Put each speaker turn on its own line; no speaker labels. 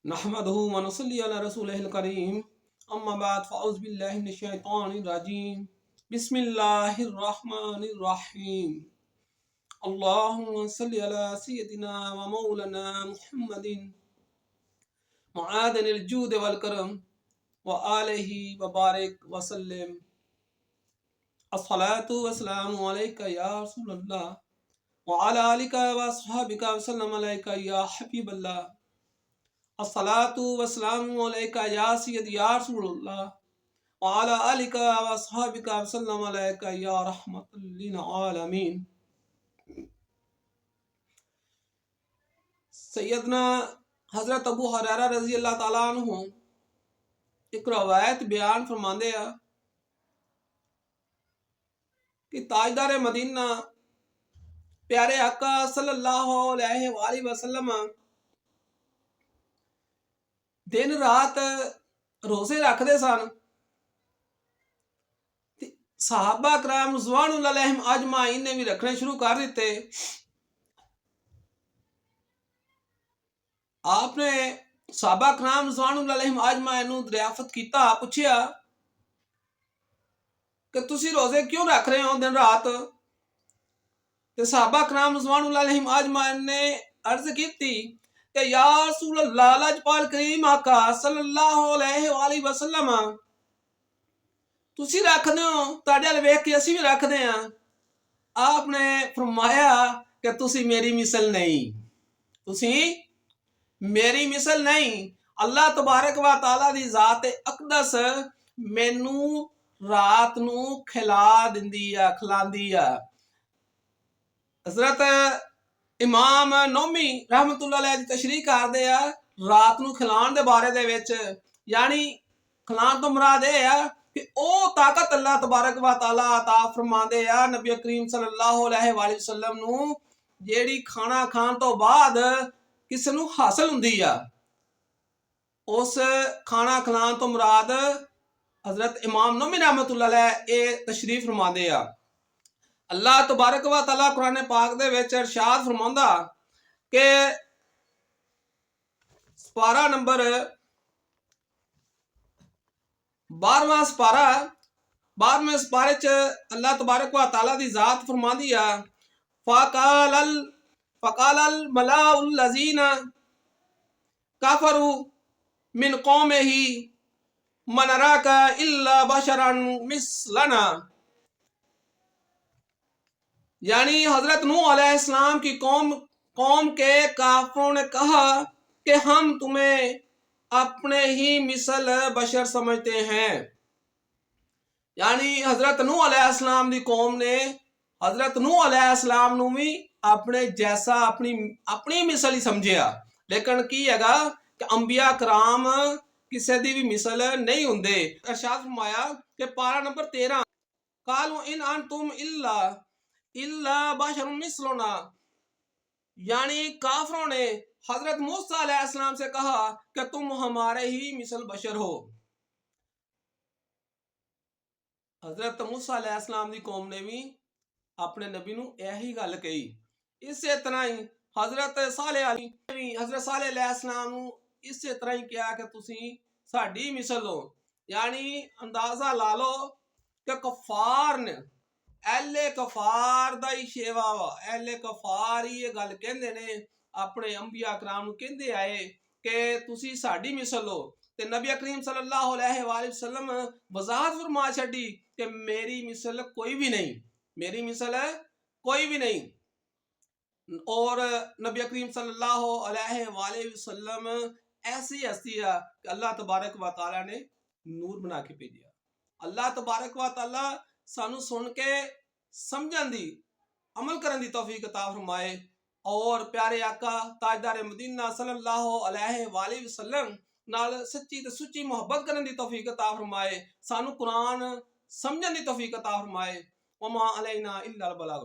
नहमदुहु व नुसल्ली अला रसूलिहिल करीम अम्मा बाद फ़अऊज़ु बिल्लाहि मिनश शैतानिर रजीम बिस्मिल्लाहिर रहमानिर रहीम अल्लाहुम्मा सल्लि अला सय्यदिना व मौलाना मुहम्मदिन मुआदिनिल जूद वल करम व आलिहि व बारिक व सल्लिम अस्सलातु वस्सलामु अलैका या रसूलल्लाह व अला आलिका व अस्हाबिका व सल्लम अलैका या हबीबल्लाह अस्सलातु वस्सलामु अलैका या सय्यदी या रसूलल्लाह व अला आलिका व अस्हाबिका व सल्लम अलैका या रहमतल लिल आलमीन। सैयदना हजरत अबू हुरैरा रजी अल्लाह तआला अन्हु एक रवायत बयान फरमाते हैं कि ताजदार मदीना प्यारे आका सल्लल्लाहु अलैहि वसल्लम दिन रात रोजे रखते सन। सहाबा कराम रिज़वानुल्लाह अलैहिम अजमाइन ने भी रखने शुरू कर दिते। आपने सहाबा कराम रिज़वानुल्लाह अलैहिम अजमाइन नूं दरियाफत कीता, पूछया कि तुसी रोजे क्यों रख रहे हो दिन रात? ते सहाबा कराम रिज़वानुल्लाह अलैहिम अजमाइन ने अर्ज की कि या रसूल अल्लाह, लजपाल करीम आका सल्लल्लाहु अलैहि वसल्लम तुसी रखदे हो, तुहाडे अल वेख के असीं भी रखदे हां। आपने फरमाया कि तुसी मेरी मिसल नहीं, तुसी मेरी मिसल नहीं। अल्लाह तबारक व तआला दी जात अकदस मैनू रात नू खिला दिंदी आ, खिलांदी आ। हजरत इमाम नौमी रहमतुल्लाह अलैह दी तशरीह करदे आ रात नू खिलाण दे बारे दे विच, यानी खिलाण तो मुराद ए आ कि ओ ताकत अल्लाह तबारक व तआला अता फरमांदे आ नबी करीम सल्लल्लाहु अलैहि वसल्लम नू, जेड़ी खाना खाण तो बाद किसे नू हासिल हुंदी आ। उस खाना खिलाण तो मुराद हजरत इमाम नौमी रहमतुल्लाह अलैह ए तशरीफ फरमांदे आ। अल्लाह तबारक व तआला कुरान पाक दे विच इरशाद फरमांदा कि पारा नंबर 12वां पारा 12वें पारे च अल्लाह तबारक व तआला दी जात फरमांदी आ फ़क़ालल मलाउल लज़ीना कफ़रू मिन कौमिही मा नराका इल्ला बशरन मिस्लना। यानी हजरत नूह अलैहिस्सलाम की कौम के काफिरों ने कहा कि हम तुम्हें अपने ही मिसल बशर समझते हैं। यानी हजरत नूह अलैहिस्सलाम दी कौम ने हजरत नूह अलैहिस्सलाम नू भी अपने जैसा अपनी मिसल ही समझिया, लेकिन की हैगा कि अंबिया कराम किसी दी भी मिसल नहीं हुंदे। इरशाद फरमाया कि पारा नंबर 13 कालू इन अंतुम इल्ला बशरुन मिस्लुना। यानी काफिरों ने हजरत मूसा अलैहिस्सलाम से कहा कि तुम हमारे ही मिसल बशर हो। हजरत मूसा अलैहिस्सलाम दी कौम ने भी अपने नबी नू यही गल कही। इसे तरह ही हजरत सालेह अलैहिस्सलाम नू इसे तरह ही कहा कि तुसी साडी मिसल हो। यानी अंदाजा ला लो कि कफार ने एहले कफार दा ही शेवा वा, एहले कफार ही ये गल कहंदे ने, अपने अंबिया कराम नू कहंदे आए कि तुसी साडी मिसल हो। ते नबी करीम सल्लल्लाहु अलैहि वसल्लम वजाहत फरमा छड़ी कि मेरी मिसल कोई भी नहीं, मेरी मिसल कोई भी नहीं। और नबी करीम सल्लल्लाहु अलैहि वसल्लम ऐसी हस्ती है कि अल्लाह तबारक व तआला ने नूर बना के भेजा। अल्लाह तबारक व तआला सानू सुन के समझन दी, अमल करन दी तौफीक अता फरमाए और प्यारे आका ताजदार मदीना सल्लल्लाहु अलैहि वसल्लम नाल सच्ची ते सुच्ची मोहब्बत करन दी तौफीक अता फरमाए। सानू कुरान समझन दी तौफीक अता फरमाए। वमा अलैना इल्ला अल बलाग।